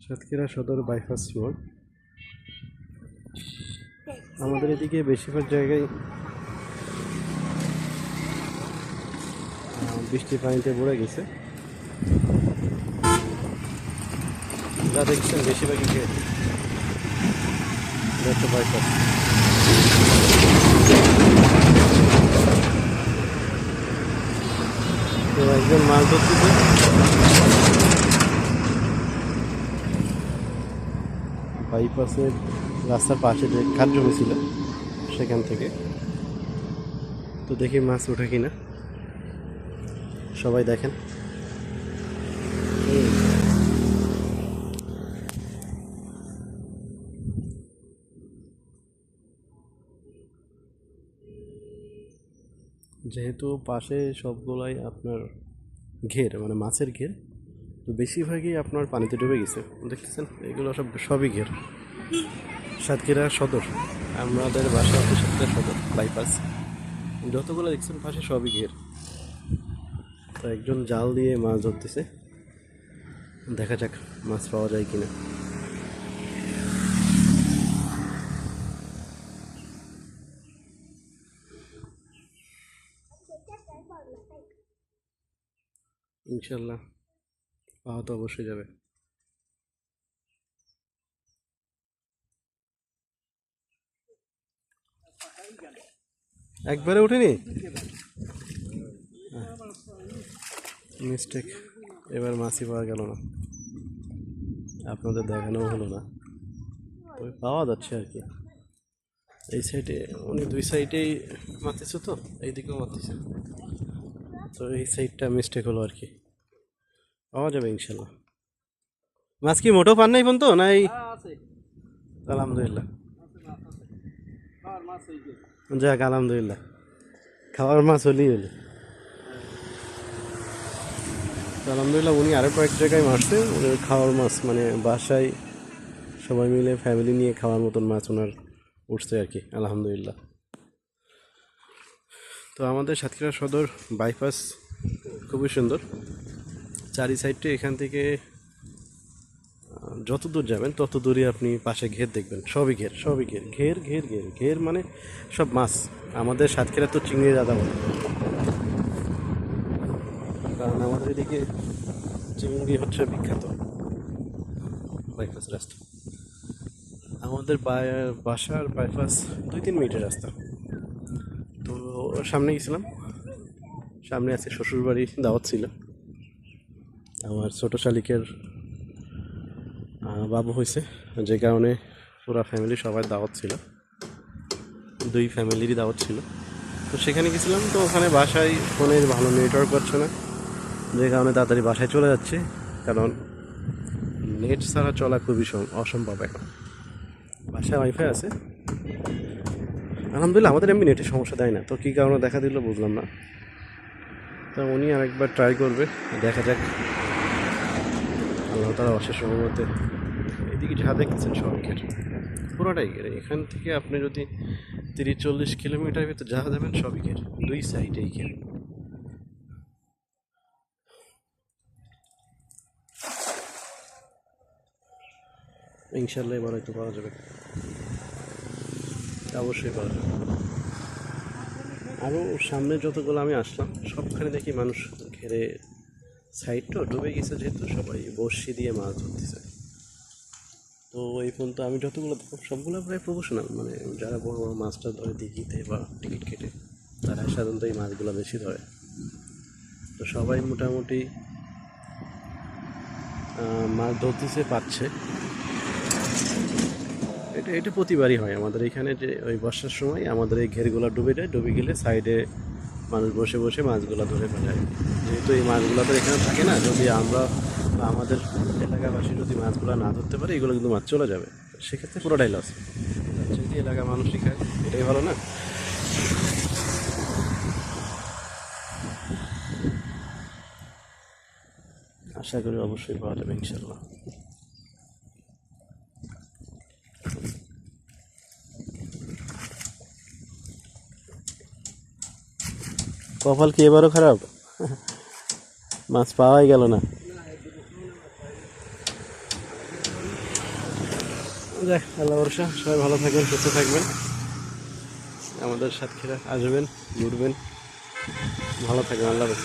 সাতক্ষীরা সদর বাইপাস মোড়। আমাদের এদিকে বেশিরভাগ জায়গায় বৃষ্টির পানিতে ভরে গেছে, যা দেখছেন বেশিরভাগই বাইপাস। তো একজন মাছ ধরতেছে, বাইপাসের রাস্তার পাশে যে খাল জমি ছিল সেখান থেকে। তো দেখি মাছ ওঠে কিনা, সবাই দেখেন। যেহেতু পাশে সবগুলাই আপনার ঘের, মানে মাছের ঘের, তো বেশিরভাগই আপনার পানিতে ডুবে গেছে। দেখতেছেন এগুলো সবই ঘের। সাতক্ষীরা সদর, আমাদের বাসা হচ্ছে সাতক্ষীরা সদর বাইপাস। যতগুলো দেখছেন পাশে সবই ঘের। তো একজন জাল দিয়ে মাছ ধরতেছে, দেখা যাক মাছ পাওয়া যায় কিনা। ইনশাল্লাহ পাওয়া তো অবশ্যই যাবে। একবারে উঠেনি, মিস্টেক। এবার মাছই পাওয়া গেল না, আপনাদের দেখানো হলো না। ওই পাওয়া যাচ্ছে আর কি। এই সাইডে উনি দুই সাইডেই মারতেছে, তো এইদিকেও মারতেছে, তো এই সাইডটা মিস্টেক হলো আর কি। পাওয়া যাবে ইনশাল্লাহ। মাছ কি মোটেও পান নাই পর্যন্ত না? এই আলহামদুলিল্লাহ, যাক আলহামদুলিল্লাহ, খাওয়ার মাছ হলেই হলো। আলহামদুলিল্লাহ উনি আরও কয়েক জায়গায় মারছে, ওদের খাওয়ার মাছ, মানে বাসায় সবাই মিলে ফ্যামিলি নিয়ে খাওয়ার মতন মাছ ওনার উঠছে আর কি, আলহামদুলিল্লাহ। তো আমাদের সাতক্ষীরা সদর বাইপাস খুবই সুন্দর। চারি সাইডটি এখান থেকে যত দূর যাবেন তত দূরে আপনি পাশে ঘের দেখবেন, সবই ঘের, সবই ঘের, ঘের ঘের ঘের ঘের, মানে সব মাছ। আমাদের সাতক্ষীরা তো চিংড়ি দাদা বলে, কারণ আমাদের এদিকে চিংড়ি হচ্ছে বিখ্যাত। বাইপাস রাস্তা, আমাদের বাসার বাইপাস 2-3 মিনিটের রাস্তা। তো সামনে গেছিলাম, সামনে আছে শ্বশুরবাড়ি, দাওয়াত ছিল। আমার ছোটো শালিকের বাবু হয়েছে, যে কারণে পুরো ফ্যামিলি সবার দাওয়াত ছিল, 2 ফ্যামিলিরই দাওয়াত ছিল। তো সেখানে গেছিলাম, তো ওখানে বাসায় ফোনের ভালো নেটওয়ার্ক পাচ্ছে না, যে কারণে তাড়াতাড়ি বাসায় চলে যাচ্ছে, কারণ নেট ছাড়া চলা খুবই অসম্ভব এখন। বাসায় ওয়াইফাই আছে আলহামদুলিল্লাহ, আমাদের এমনি নেটের সমস্যা দেয় না, তো কী কারণে দেখা দিল বুঝলাম না। তো উনি আরেকবার ট্রাই করবে, দেখা যাক। আল্লাহ তাআলা অশেষ রহমতে এদিকে যা দেখতেছেন সব ঘের, পুরোটাই ঘের। এখান থেকে আপনি যদি 30-40 কিলোমিটার ভিতরে যা যাবেন সবই ঘের, 2 সাইডেই ঘের। ইনশাল্লাহ এবার হয়তো পাওয়া যাবে, অবশ্যই পাওয়া যাবে। আরও সামনে যতগুলো আমি আসলাম সবখানে দেখি মানুষ ঘেরে, সাইডটা ডুবে গেছে যেহেতু সবাই বড়শি দিয়ে মাছ ধরতেছে। তো এই পর্যন্ত আমি যতগুলো দেখলাম সবগুলো প্রায় প্রফেশনাল, মানে যারা বড় বড় মাছটা ধরে দিঘিতে বা টিকিট কেটে, তারা সাধারণত এই মাছগুলো বেশি ধরে। তো সবাই মোটামুটি মাছ ধরতেছে, পাচ্ছে। এটা প্রতিবারই হয় আমাদের এখানে, যে ওই বর্ষার সময় আমাদের এই ঘেরগুলো ডুবে যায়, ডুবে গেলে সাইডে মানুষ বসে বসে মাছগুলো ধরে ফেলায়। যেহেতু এই মাছগুলো তো এখানে থাকে না, যদি আমরা বা আমাদের এলাকাবাসী যদি মাছগুলো না ধরতে পারে, এগুলো কিন্তু মাছ চলে যাবে, সেক্ষেত্রে পুরোটাই লস। যদি এলাকার মানুষই খায়, এটাই ভালো না? আশা করি অবশ্যই পাওয়া যাবে ইনশাল্লাহ। কপাল কি এবারও খারাপ, মাছ পাওয়াই গেল না। যাক, আল্লাহ ভরসা, সবাই ভালো থাকবেন, সুস্থ থাকবেন, আমাদের সাতক্ষীরা আসবেন, ঘুরবেন, ভালো থাকবেন, আল্লাহ হাফেজ।